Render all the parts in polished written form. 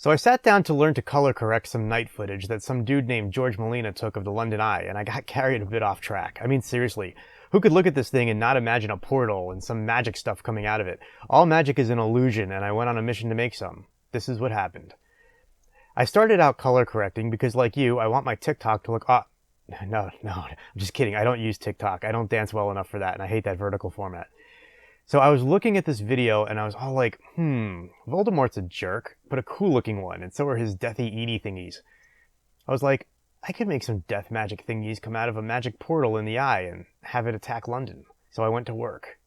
So I sat down to learn to color correct some night footage that some dude named George Molina took of the London Eye, and I got carried a bit off track. I mean, seriously, who could look at this thing and not imagine a portal and some magic stuff coming out of it? All magic is an illusion, and I went on a mission to make some. This is what happened. I started out color correcting because, like you, I want my TikTok to look... No, I'm just kidding. I don't use TikTok. I don't dance well enough for that, and I hate that vertical format. So I was looking at this video and I was all like, Voldemort's a jerk, but a cool looking one, and so are his deathy Edie thingies. I was like, I could make some death magic thingies come out of a magic portal in the eye and have it attack London. So I went to work.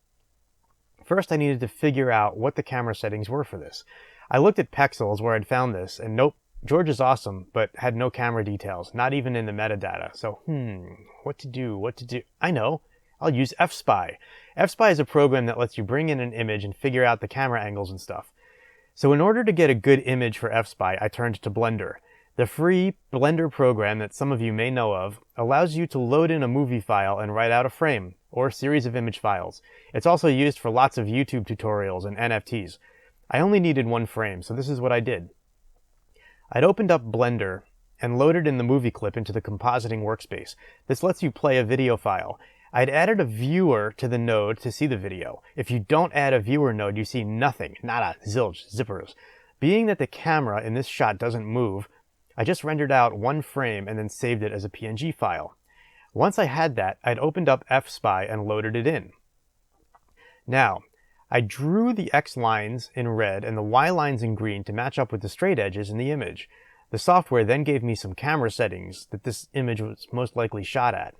First I needed to figure out what the camera settings were for this. I looked at Pexels where I'd found this, and nope, George is awesome, but had no camera details, not even in the metadata. So, what to do? I know. I'll use F-Spy. F-Spy is a program that lets you bring in an image and figure out the camera angles and stuff. So in order to get a good image for F-Spy, I turned to Blender. The free Blender program that some of you may know of allows you to load in a movie file and write out a frame, or a series of image files. It's also used for lots of YouTube tutorials and NFTs. I only needed one frame, so this is what I did. I'd opened up Blender and loaded in the movie clip into the compositing workspace. This lets you play a video file. I'd added a viewer to the node to see the video. If you don't add a viewer node, you see nothing. Nada, zilch, zippers. Being that the camera in this shot doesn't move, I just rendered out one frame and then saved it as a PNG file. Once I had that, I'd opened up F-Spy and loaded it in. Now, I drew the X lines in red and the Y lines in green to match up with the straight edges in the image. The software then gave me some camera settings that this image was most likely shot at.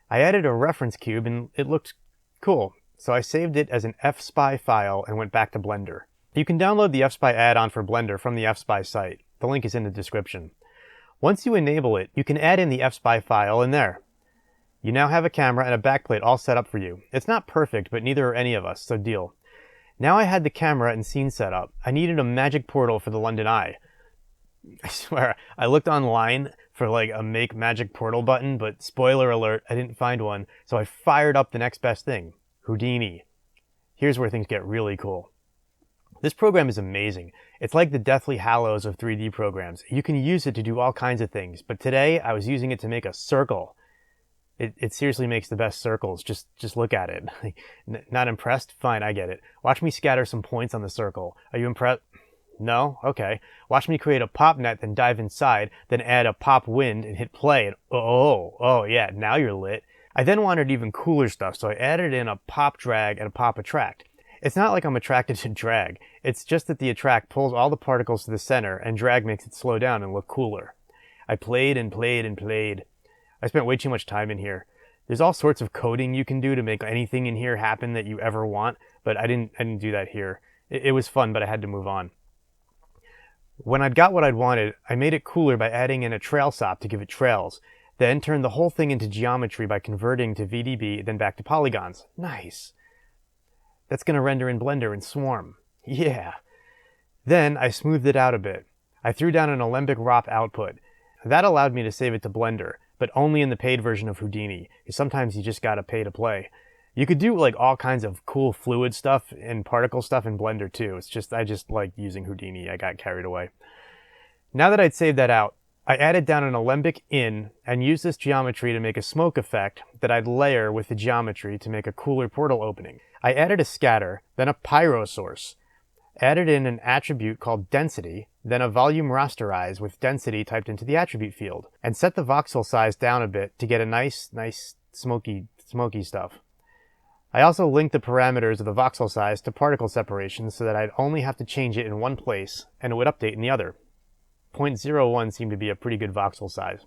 I added a reference cube and it looked cool, so I saved it as an F-Spy file and went back to Blender. You can download the F-Spy add-on for Blender from the F-Spy site. The link is in the description. Once you enable it, you can add in the F-Spy file in there. You now have a camera and a backplate all set up for you. It's not perfect, but neither are any of us, so deal. Now I had the camera and scene set up. I needed a magic portal for the London Eye. I swear, I looked online for like a make magic portal button, but spoiler alert, I didn't find one, so I fired up the next best thing, Houdini. Here's where things get really cool. This program is amazing. It's like the Deathly Hallows of 3D programs. You can use it to do all kinds of things, but today I was using it to make a circle. It seriously makes the best circles. Just look at it. Not impressed? Fine, I get it. Watch me scatter some points on the circle. Are you impressed? No? Okay. Watch me create a pop net, then dive inside, then add a pop wind and hit play. And oh yeah, now you're lit. I then wanted even cooler stuff, so I added in a pop drag and a pop attract. It's not like I'm attracted to drag. It's just that the attract pulls all the particles to the center and drag makes it slow down and look cooler. I played and played and played. I spent way too much time in here. There's all sorts of coding you can do to make anything in here happen that you ever want, but I didn't do that here. It was fun, but I had to move on. When I'd got what I'd wanted, I made it cooler by adding in a trail sop to give it trails, then turned the whole thing into geometry by converting to VDB, then back to polygons. Nice. That's going to render in Blender and Swarm. Yeah. Then I smoothed it out a bit. I threw down an Alembic ROP output. That allowed me to save it to Blender, but only in the paid version of Houdini, because sometimes you just gotta pay to play. You could do like all kinds of cool fluid stuff and particle stuff in Blender too. I just like using Houdini. I got carried away. Now that I'd saved that out, I added down an Alembic in and used this geometry to make a smoke effect that I'd layer with the geometry to make a cooler portal opening. I added a scatter, then a pyro source, added in an attribute called density, then a volume rasterize with density typed into the attribute field, and set the voxel size down a bit to get a nice smoky stuff. I also linked the parameters of the voxel size to particle separation so that I'd only have to change it in one place and it would update in the other. 0.01 seemed to be a pretty good voxel size.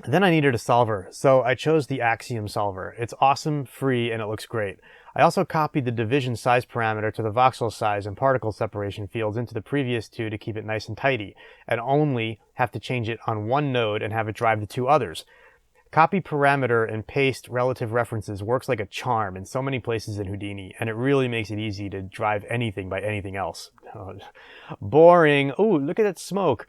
Then I needed a solver, so I chose the Axiom solver. It's awesome, free, and it looks great. I also copied the division size parameter to the voxel size and particle separation fields into the previous two to keep it nice and tidy, and only have to change it on one node and have it drive the two others. Copy parameter and paste relative references works like a charm in so many places in Houdini, and it really makes it easy to drive anything by anything else. Boring. Ooh, look at that smoke.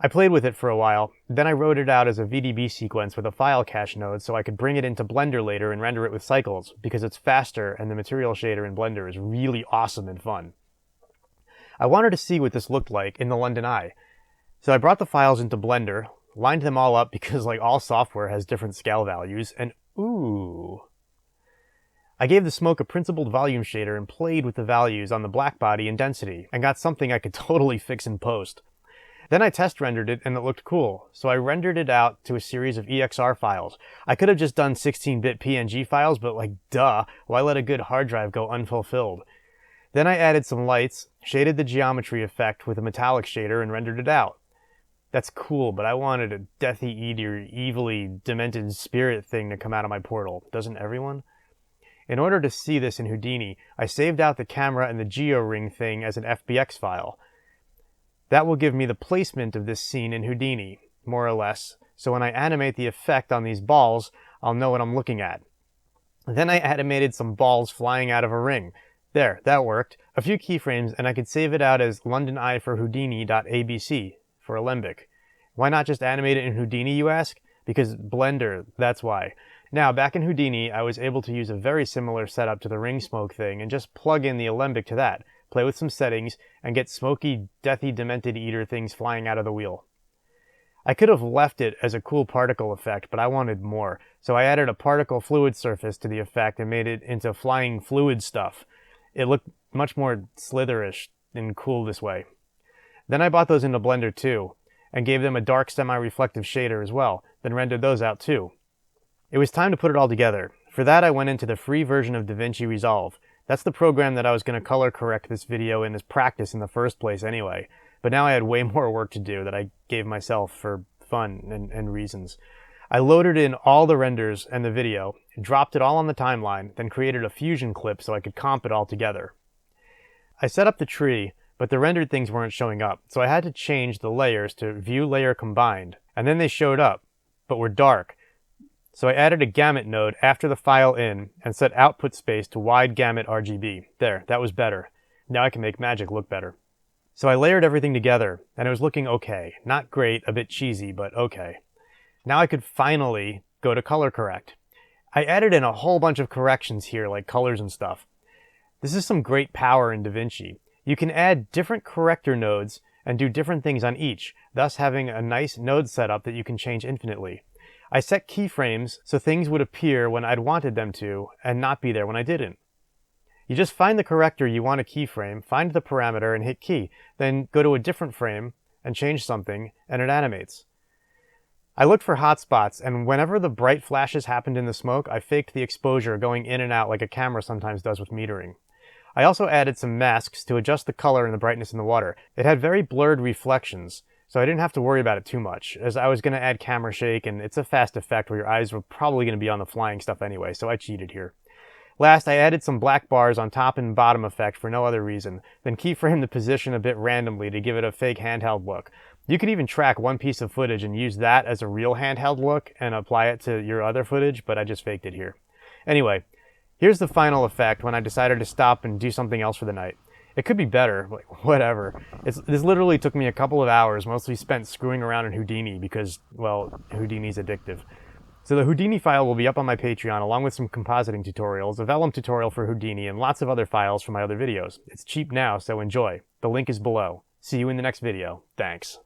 I played with it for a while, then I wrote it out as a VDB sequence with a file cache node so I could bring it into Blender later and render it with cycles, because it's faster and the material shader in Blender is really awesome and fun. I wanted to see what this looked like in the London Eye. So I brought the files into Blender, lined them all up because like all software has different scale values, and ooh. I gave the smoke a principled volume shader and played with the values on the black body and density, and got something I could totally fix in post. Then I test rendered it and it looked cool, so I rendered it out to a series of EXR files. I could have just done 16-bit PNG files, but like duh, why let a good hard drive go unfulfilled? Then I added some lights, shaded the geometry effect with a metallic shader, and rendered it out. That's cool, but I wanted a Deathy Eater, evilly demented spirit thing to come out of my portal. Doesn't everyone? In order to see this in Houdini, I saved out the camera and the GeoRing thing as an FBX file. That will give me the placement of this scene in Houdini, more or less, so when I animate the effect on these balls, I'll know what I'm looking at. Then I animated some balls flying out of a ring. There, that worked. A few keyframes, and I could save it out as London Eye for Houdini.abc for Alembic. Why not just animate it in Houdini, you ask? Because Blender, that's why. Now, back in Houdini, I was able to use a very similar setup to the ring smoke thing and just plug in the Alembic to that, play with some settings, and get smoky, deathy, demented eater things flying out of the wheel. I could have left it as a cool particle effect, but I wanted more, so I added a particle fluid surface to the effect and made it into flying fluid stuff. It looked much more slitherish and cool this way. Then I bought those into Blender too, and gave them a dark semi-reflective shader as well, then rendered those out too. It was time to put it all together. For that I went into the free version of DaVinci Resolve. That's the program that I was going to color correct this video in as practice in the first place anyway, but now I had way more work to do that I gave myself for fun and reasons. I loaded in all the renders and the video, dropped it all on the timeline, then created a fusion clip so I could comp it all together. I set up the tree, but the rendered things weren't showing up, so I had to change the layers to View Layer Combined, and then they showed up, but were dark. So I added a gamut node after the file in and set output space to wide gamut RGB. There, that was better. Now I can make magic look better. So I layered everything together, and it was looking okay. Not great, a bit cheesy, but okay. Now I could finally go to color correct. I added in a whole bunch of corrections here, like colors and stuff. This is some great power in DaVinci. You can add different corrector nodes and do different things on each, thus having a nice node setup that you can change infinitely. I set keyframes so things would appear when I'd wanted them to and not be there when I didn't. You just find the corrector you want to keyframe, find the parameter and hit key, then go to a different frame and change something and it animates. I looked for hotspots, and whenever the bright flashes happened in the smoke, I faked the exposure going in and out like a camera sometimes does with metering. I also added some masks to adjust the color and the brightness in the water. It had very blurred reflections, so I didn't have to worry about it too much, as I was going to add camera shake, and it's a fast effect where your eyes were probably going to be on the flying stuff anyway, so I cheated here. Last, I added some black bars on top and bottom effect for no other reason, then keyframed the position a bit randomly to give it a fake handheld look. You could even track one piece of footage and use that as a real handheld look and apply it to your other footage, but I just faked it here. Anyway, here's the final effect when I decided to stop and do something else for the night. It could be better, like whatever. This literally took me a couple of hours, mostly spent screwing around in Houdini because, well, Houdini's addictive. So the Houdini file will be up on my Patreon along with some compositing tutorials, a vellum tutorial for Houdini, and lots of other files from my other videos. It's cheap now, so enjoy. The link is below. See you in the next video. Thanks.